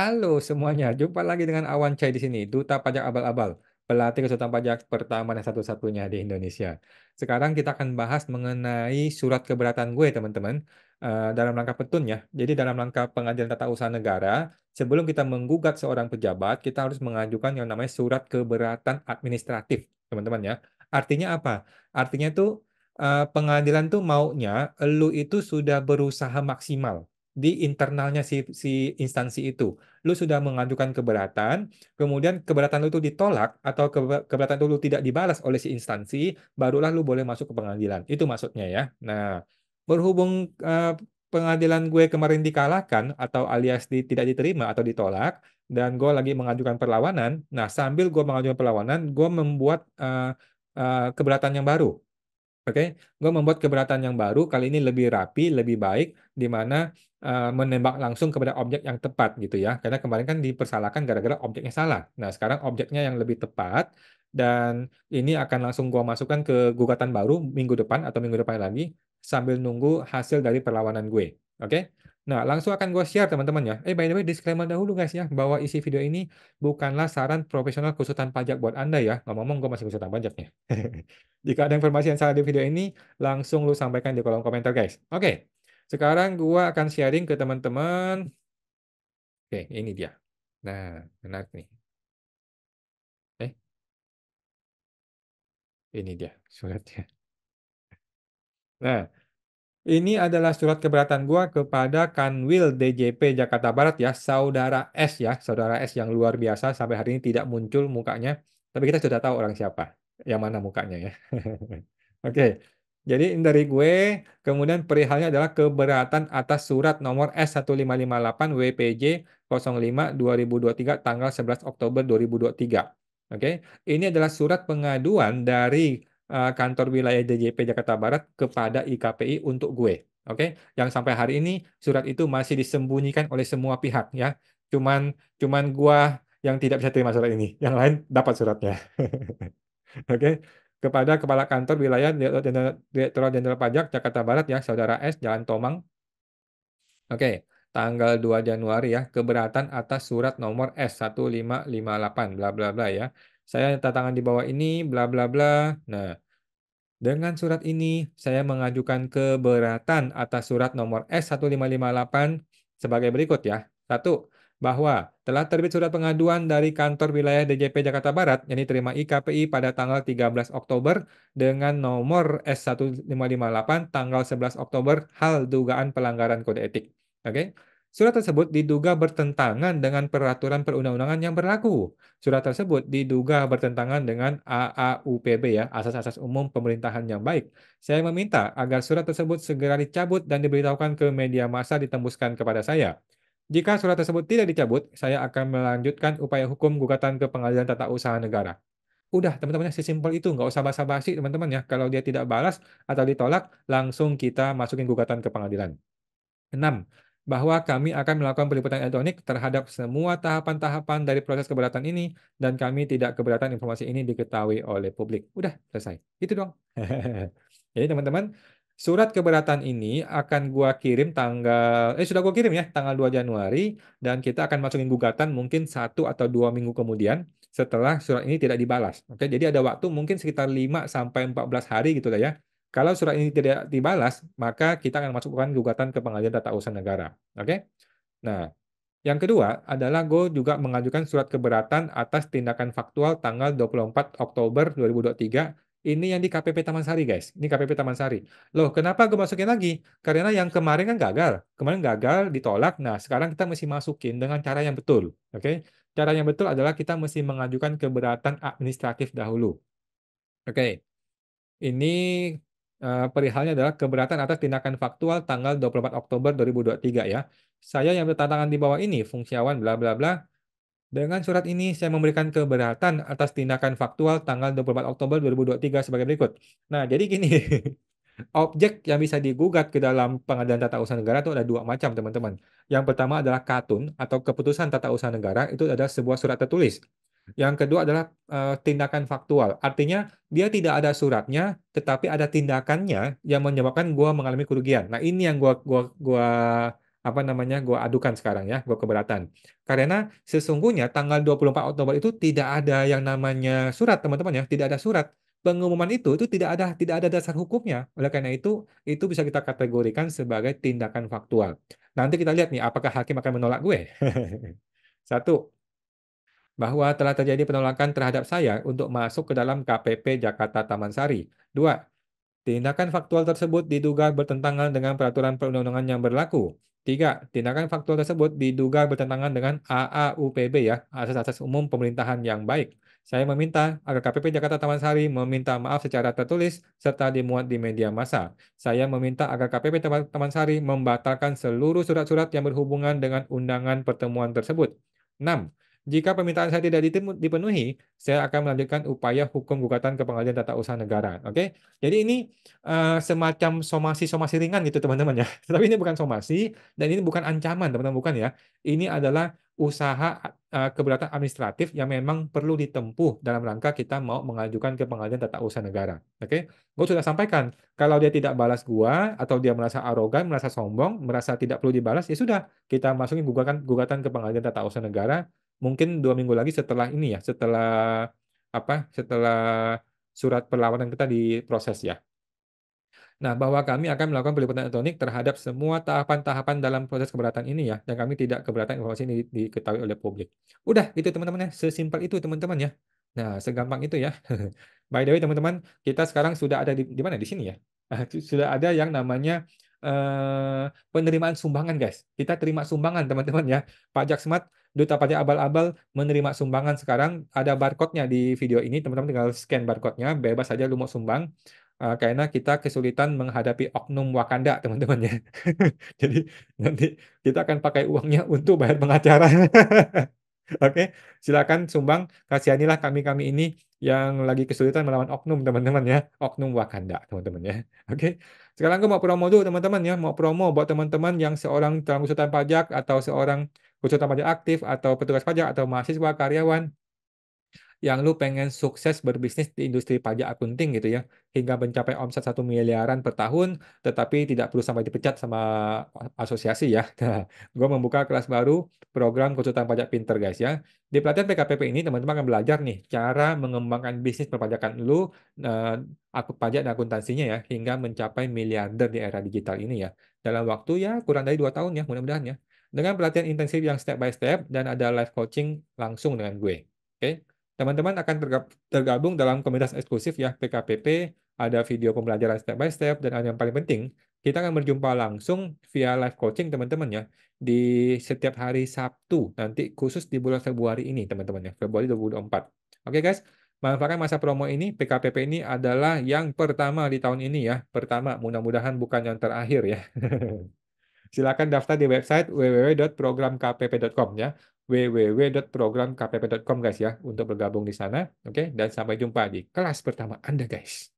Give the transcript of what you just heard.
Halo semuanya, jumpa lagi dengan Awan Chai di sini, Duta Pajak Abal-Abal, pelatih konsultan pajak pertama dan satu-satunya di Indonesia. Sekarang kita akan bahas mengenai surat keberatan gue, teman-teman, dalam rangka petun ya. Jadi dalam rangka pengadilan tata usaha negara, sebelum kita menggugat seorang pejabat, kita harus mengajukan yang namanya surat keberatan administratif, teman-teman ya. Artinya apa? Artinya tuh pengadilan tuh maunya lu itu sudah berusaha maksimal di internalnya si instansi itu. Lu sudah mengajukan keberatan, kemudian keberatan lu itu ditolak atau keberatan lu tidak dibalas oleh si instansi, barulah lu boleh masuk ke pengadilan. Itu maksudnya ya. Nah, berhubung pengadilan gue kemarin dikalahkan atau alias tidak diterima atau ditolak, dan gue lagi mengajukan perlawanan. Nah, sambil gue mengajukan perlawanan, gue membuat keberatan yang baru. Oke, gue membuat keberatan yang baru, kali ini lebih rapi, lebih baik, di mana menembak langsung kepada objek yang tepat gitu ya. Karena kemarin kan dipersalahkan gara-gara objeknya salah. Nah, sekarang objeknya yang lebih tepat, dan ini akan langsung gue masukkan ke gugatan baru minggu depan atau minggu depan lagi, sambil nunggu hasil dari perlawanan gue. Oke? Nah, langsung akan gue share teman-teman ya. By the way, disclaimer dahulu guys ya, bahwa isi video ini bukanlah saran profesional konsultan pajak buat Anda ya. Ngomong-ngomong, gue masih konsultan pajaknya. Jika ada informasi yang salah di video ini, langsung lu sampaikan di kolom komentar, guys. Oke, sekarang gua akan sharing ke teman-teman. Oke, ini dia. Nah, menarik nih. Eh, ini dia suratnya. Nah, ini adalah surat keberatan gua kepada Kanwil DJP Jakarta Barat ya, Saudara S ya, Saudara S yang luar biasa sampai hari ini tidak muncul mukanya, tapi kita sudah tahu orang siapa, yang mana mukanya ya. Oke, jadi ini dari gue, kemudian perihalnya adalah keberatan atas surat nomor S1558 WPJ 05 2023 tanggal 11 Oktober 2023. Oke, ini adalah surat pengaduan dari kantor wilayah DJP Jakarta Barat kepada IKPI untuk gue. Oke, yang sampai hari ini surat itu masih disembunyikan oleh semua pihak ya. Cuman cuman gua yang tidak bisa terima surat ini. Yang lain dapat suratnya. Oke, kepada Kepala Kantor Wilayah Direktorat Jenderal Pajak Jakarta Barat ya, Saudara S, Jalan Tomang. Oke, tanggal 2 Januari ya, keberatan atas surat nomor S1558 bla bla bla ya. Saya tanda tangan di bawah ini bla bla bla. Nah, dengan surat ini, saya mengajukan keberatan atas surat nomor S1558 sebagai berikut ya. Satu, bahwa telah terbit surat pengaduan dari kantor wilayah DJP Jakarta Barat yang diterima IKPI pada tanggal 13 Oktober dengan nomor S1558 tanggal 11 Oktober hal dugaan pelanggaran kode etik. Oke. Surat tersebut diduga bertentangan dengan peraturan perundang-undangan yang berlaku. Surat tersebut diduga bertentangan dengan AAUPB ya, Asas-asas Umum Pemerintahan yang Baik. Saya meminta agar surat tersebut segera dicabut dan diberitahukan ke media massa ditembuskan kepada saya. Jika surat tersebut tidak dicabut, saya akan melanjutkan upaya hukum gugatan ke Pengadilan Tata Usaha Negara. Udah, teman-teman, sesimpel itu. Nggak usah basa-basi, teman-teman ya. Kalau dia tidak balas atau ditolak, langsung kita masukin gugatan ke pengadilan. 6. Bahwa kami akan melakukan peliputan elektronik terhadap semua tahapan-tahapan dari proses keberatan ini dan kami tidak keberatan informasi ini diketahui oleh publik. Udah, selesai. Itu dong. Jadi teman-teman, surat keberatan ini akan gua kirim sudah gua kirim ya, tanggal 2 Januari dan kita akan masukin gugatan mungkin 1 atau 2 minggu kemudian setelah surat ini tidak dibalas. Oke, jadi ada waktu mungkin sekitar 5 sampai 14 hari gitu lah ya. Kalau surat ini tidak dibalas, maka kita akan masukkan gugatan ke Pengadilan Tata Usaha Negara. Oke? Nah, yang kedua adalah gue juga mengajukan surat keberatan atas tindakan faktual tanggal 24 Oktober 2023. Ini yang di KPP Taman Sari, guys. Ini KPP Taman Sari. Loh, kenapa gue masukin lagi? Karena yang kemarin kan gagal. Kemarin gagal, ditolak. Nah, sekarang kita mesti masukin dengan cara yang betul. Oke? Cara yang betul adalah kita mesti mengajukan keberatan administratif dahulu. Oke. Ini perihalnya adalah keberatan atas tindakan faktual tanggal 24 Oktober 2023 ya. Saya yang bertantangan di bawah ini, fungsiawan bla bla bla. Dengan surat ini saya memberikan keberatan atas tindakan faktual tanggal 24 Oktober 2023 sebagai berikut. Nah, jadi gini, objek yang bisa digugat ke dalam Pengadilan Tata Usaha Negara itu ada dua macam, teman-teman. Yang pertama adalah katun atau keputusan Tata Usaha Negara, itu adalah sebuah surat tertulis. Yang kedua adalah tindakan faktual. Artinya dia tidak ada suratnya, tetapi ada tindakannya yang menyebabkan gua mengalami kerugian. Nah, ini yang gua gue adukan sekarang ya, gue keberatan. Karena sesungguhnya tanggal 24 Oktober itu tidak ada yang namanya surat, teman-teman ya, tidak ada surat. Pengumuman itu tidak ada dasar hukumnya. Oleh karena itu bisa kita kategorikan sebagai tindakan faktual. Nanti kita lihat nih, apakah hakim akan menolak gue? Satu, bahwa telah terjadi penolakan terhadap saya untuk masuk ke dalam KPP Jakarta Taman Sari. Dua, tindakan faktual tersebut diduga bertentangan dengan peraturan perundang-undangan yang berlaku. Tiga, tindakan faktual tersebut diduga bertentangan dengan AAUPB ya, Asas-asas Umum Pemerintahan yang Baik. Saya meminta agar KPP Jakarta Taman Sari meminta maaf secara tertulis serta dimuat di media massa. Saya meminta agar KPP Taman Sari membatalkan seluruh surat-surat yang berhubungan dengan undangan pertemuan tersebut. 6. Jika permintaan saya tidak dipenuhi, saya akan melanjutkan upaya hukum gugatan ke Pengadilan Tata Usaha Negara. Oke? Jadi ini semacam somasi-somasi ringan gitu teman-teman ya. Tapi ini bukan somasi dan ini bukan ancaman teman-teman, bukan ya. Ini adalah usaha keberatan administratif yang memang perlu ditempuh dalam rangka kita mau mengajukan ke Pengadilan Tata Usaha Negara. Oke? Gue sudah sampaikan, kalau dia tidak balas gua atau dia merasa arogan, merasa sombong, merasa tidak perlu dibalas, ya sudah, kita masukin gugatan ke Pengadilan Tata Usaha Negara. Mungkin 2 minggu lagi setelah ini ya, setelah surat perlawanan kita diproses ya. Nah, bahwa kami akan melakukan peliputan elektronik terhadap semua tahapan-tahapan dalam proses keberatan ini ya, dan kami tidak keberatan informasi ini diketahui oleh publik. Udah, itu teman-teman ya, sesimpel itu teman-teman ya. Nah, segampang itu ya. By the way, teman-teman, kita sekarang sudah ada di mana? Di sini ya. Sudah ada yang namanya penerimaan sumbangan, guys. Kita terima sumbangan, teman-teman ya. Pajak Smart, Duta Pajak Abal-Abal menerima sumbangan sekarang. Ada barcode-nya di video ini, teman-teman tinggal scan barcode-nya, bebas saja lu mau sumbang. Karena kita kesulitan menghadapi oknum Wakanda, teman-teman ya. Jadi nanti kita akan pakai uangnya untuk bayar pengacara. Oke, silakan sumbang, kasihanilah kami-kami ini yang lagi kesulitan melawan oknum, teman-teman ya. Oknum Wakanda, teman-teman ya. Oke, sekarang gue mau promo dulu, teman-teman ya. Mau promo buat teman-teman yang seorang dalam konsultan pajak atau seorang konsultan pajak aktif atau petugas pajak atau mahasiswa karyawan yang lu pengen sukses berbisnis di industri pajak akunting gitu ya, hingga mencapai omset 1 miliaran per tahun, tetapi tidak perlu sampai dipecat sama asosiasi ya. Nah, gue membuka kelas baru program konsultan pajak pinter guys ya. Di pelatihan PKPP ini teman-teman akan belajar nih cara mengembangkan bisnis perpajakan lu, akun pajak dan akuntansinya ya, hingga mencapai miliarder di era digital ini ya. Dalam waktu ya kurang dari 2 tahun ya, mudah-mudahan ya. Dengan pelatihan intensif yang step by step dan ada live coaching langsung dengan gue. Oke. Teman-teman akan tergabung dalam komunitas eksklusif ya PKPP, ada video pembelajaran step by step, dan yang paling penting, kita akan berjumpa langsung via live coaching teman-teman ya, di setiap hari Sabtu, nanti khusus di bulan Februari ini teman-teman ya, Februari 2024. Oke guys, manfaatkan masa promo ini, PKPP ini adalah yang pertama di tahun ini ya, pertama, mudah-mudahan bukan yang terakhir ya. Silakan daftar di website www.programkpp.com ya. www.programkpp.com guys ya untuk bergabung di sana. Oke, dan sampai jumpa di kelas pertama Anda guys.